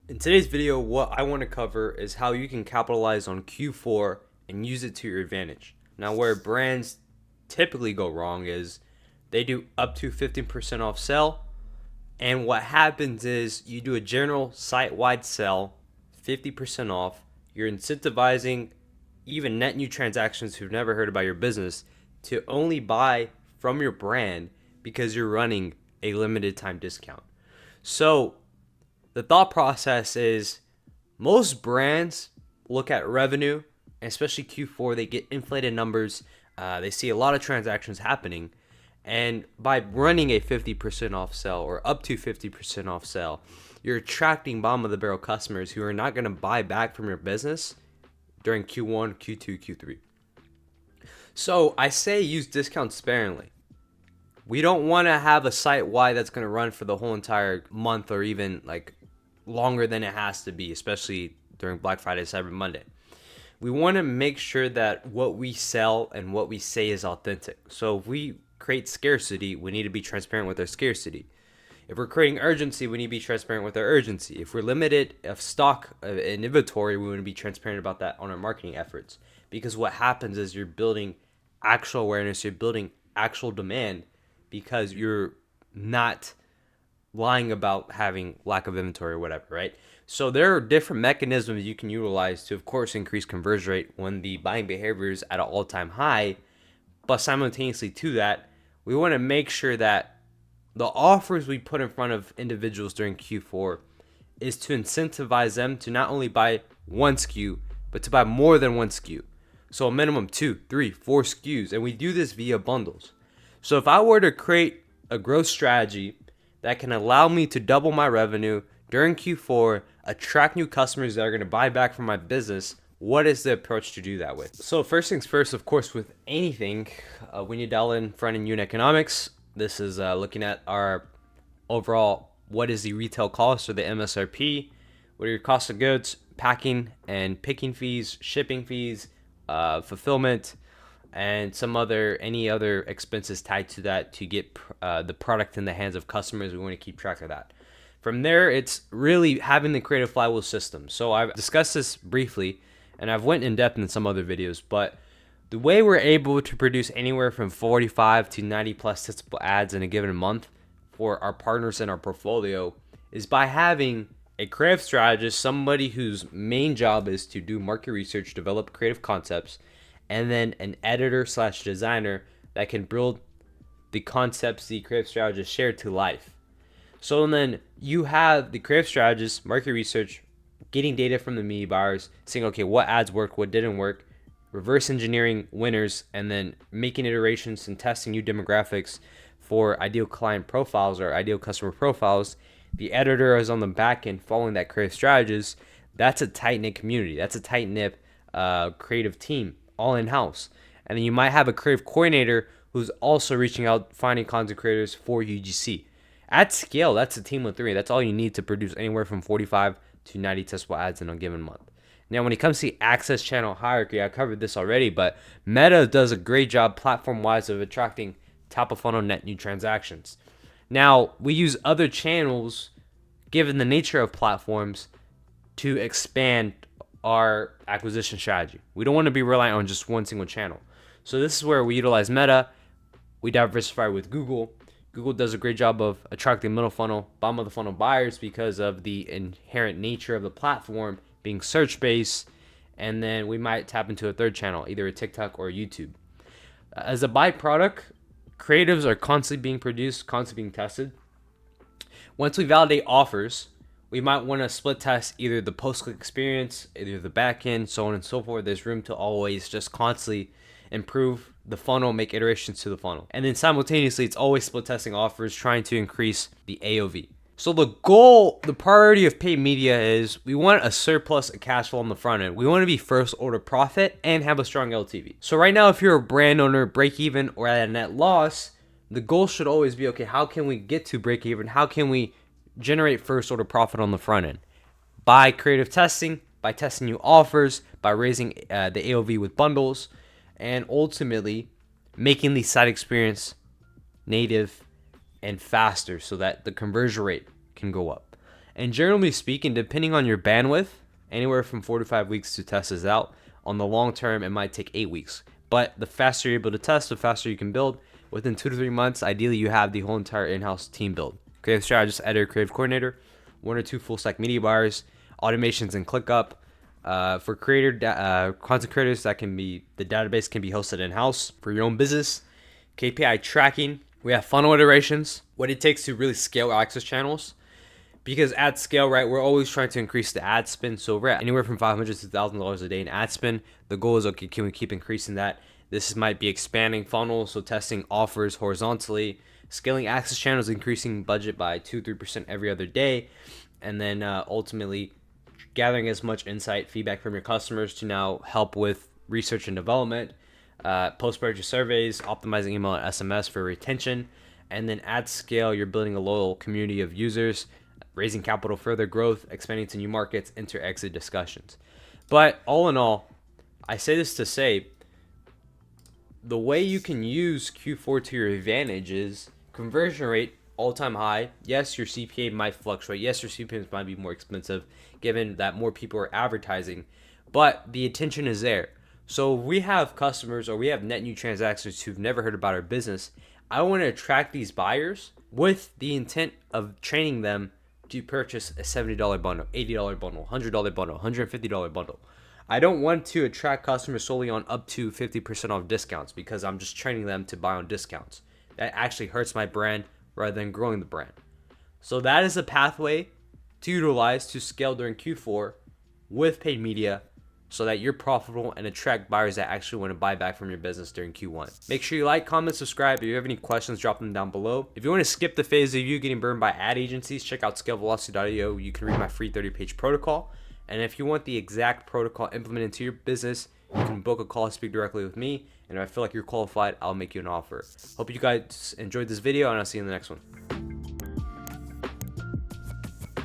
In today's video, what I want to cover is how you can capitalize on Q4 and use it to your advantage. Now, where brands typically go wrong is they do up to 15% off sale, and what happens is you do a general site-wide sale, 50% off. You're incentivizing even net new transactions who've never heard about your business to only buy from your brand because you're running a limited time discount. So the thought process is most brands look at revenue, especially Q4, they get inflated numbers. They see a lot of transactions happening. And by running a 50% off sale or up to 50% off sale, you're attracting bottom of the barrel customers who are not going to buy back from your business during Q1, Q2, Q3. So I say use discounts sparingly. We don't want to have a site-wide that's going to run for the whole entire month or even like longer than it has to be, especially during Black Friday, Cyber Monday. We want to make sure that what we sell and what we say is authentic. So if we create scarcity, we need to be transparent with our scarcity. If we're creating urgency, we need to be transparent with our urgency. If we're limited of stock in inventory, we want to be transparent about that on our marketing efforts. Because what happens is you're building actual awareness, you're building actual demand because you're not lying about having lack of inventory or whatever, right? So there are different mechanisms you can utilize to, of course, increase conversion rate when the buying behavior is at an all-time high. But simultaneously to that, we want to make sure that the offers we put in front of individuals during Q4 is to incentivize them to not only buy one SKU, but to buy more than one SKU. So a minimum 2, 3, 4 SKUs. And we do this via bundles. So if I were to create a growth strategy that can allow me to double my revenue during Q4, attract new customers that are going to buy back from my business, what is the approach to do that with? So first things first, of course, with anything, we need to dial in front-end unit economics. This is looking at our overall, what is the retail cost or the MSRP? What are your cost of goods, packing and picking fees, shipping fees, fulfillment, and any other expenses tied to that to get the product in the hands of customers. We want to keep track of that. From there, it's really having the creative flywheel system. So I've discussed this briefly, and I've went in depth in some other videos, but the way we're able to produce anywhere from 45 to 90 plus testable ads in a given month for our partners in our portfolio is by having a creative strategist, somebody whose main job is to do market research, develop creative concepts, and then an editor / designer that can build the concepts the creative strategist shared to life. So then you have the creative strategist, market research, getting data from the media buyers, saying, okay, what ads worked, what didn't work, reverse engineering winners, and then making iterations and testing new demographics for ideal client profiles or ideal customer profiles. The editor is on the back end following that creative strategist. That's a tight-knit community. That's a tight-knit creative team, all in-house. And then you might have a creative coordinator who's also reaching out, finding content creators for UGC. At scale, that's a team of 3. That's all you need to produce anywhere from 45 to 90 testable ads in a given month. Now, when it comes to the access channel hierarchy, I covered this already, but Meta does a great job platform-wise of attracting top-of-funnel net new transactions. Now, we use other channels, given the nature of platforms, to expand our acquisition strategy. We don't want to be reliant on just one single channel. So this is where we utilize Meta. We diversify with Google. Google does a great job of attracting middle funnel, bottom of the funnel buyers because of the inherent nature of the platform being search-based. And then we might tap into a third channel, either a TikTok or a YouTube. As a byproduct, creatives are constantly being produced, constantly being tested. Once we validate offers, we might want to split test either the post-click experience, either the back end, so on and so forth. There's room to always just constantly improve the funnel, make iterations to the funnel. And then simultaneously, it's always split testing offers, trying to increase the AOV. So the goal, the priority of paid media is we want a surplus of cash flow on the front end. We want to be first order profit and have a strong LTV. So right now, if you're a brand owner, break even or at a net loss, the goal should always be, okay, how can we get to break even? How can we generate first order profit on the front end? By creative testing, by testing new offers, by raising the AOV with bundles, and ultimately making the site experience native and faster so that the conversion rate can go up. And generally speaking, depending on your bandwidth, anywhere from 4 to 5 weeks to test this out. On the long term, it might take 8 weeks. But the faster you're able to test, the faster you can build. Within 2 to 3 months, ideally you have the whole entire in-house team build. Creative strategist, editor, creative coordinator, 1 or 2 full stack media buyers, automations and ClickUp. For content creators, that can be, the database can be hosted in-house. For your own business, KPI tracking. We have funnel iterations, what it takes to really scale access channels. Because at scale, right, we're always trying to increase the ad spend. So we're at anywhere from $500 to $1,000 a day in ad spend. The goal is, okay, can we keep increasing that? This might be expanding funnels, so testing offers horizontally, scaling access channels, increasing budget by 2-3% every other day, and then ultimately gathering as much insight, feedback from your customers to now help with research and development, post-purchase surveys, optimizing email and SMS for retention, and then at scale, you're building a loyal community of users, raising capital, further growth, expanding to new markets, enter exit discussions. But all in all, I say this to say, the way you can use Q4 to your advantage is conversion rate, all-time high. Yes, your CPA might fluctuate. Yes, your CPMs might be more expensive given that more people are advertising, but the attention is there. So if we have customers or we have net new transactions who've never heard about our business, I want to attract these buyers with the intent of training them to purchase a $70 bundle, $80 bundle, $100 bundle, $150 bundle. I don't want to attract customers solely on up to 50% off discounts because I'm just training them to buy on discounts. That actually hurts my brand rather than growing the brand. So that is a pathway to utilize to scale during Q4 with paid media so that you're profitable and attract buyers that actually want to buy back from your business during Q1. Make sure you like, comment, subscribe. If you have any questions, drop them down below. If you want to skip the phase of you getting burned by ad agencies, check out scalevelocity.io. You can read my free 30-page protocol. And if you want the exact protocol implemented into your business, you can book a call and speak directly with me. And if I feel like you're qualified, I'll make you an offer. Hope you guys enjoyed this video, and I'll see you in the next one.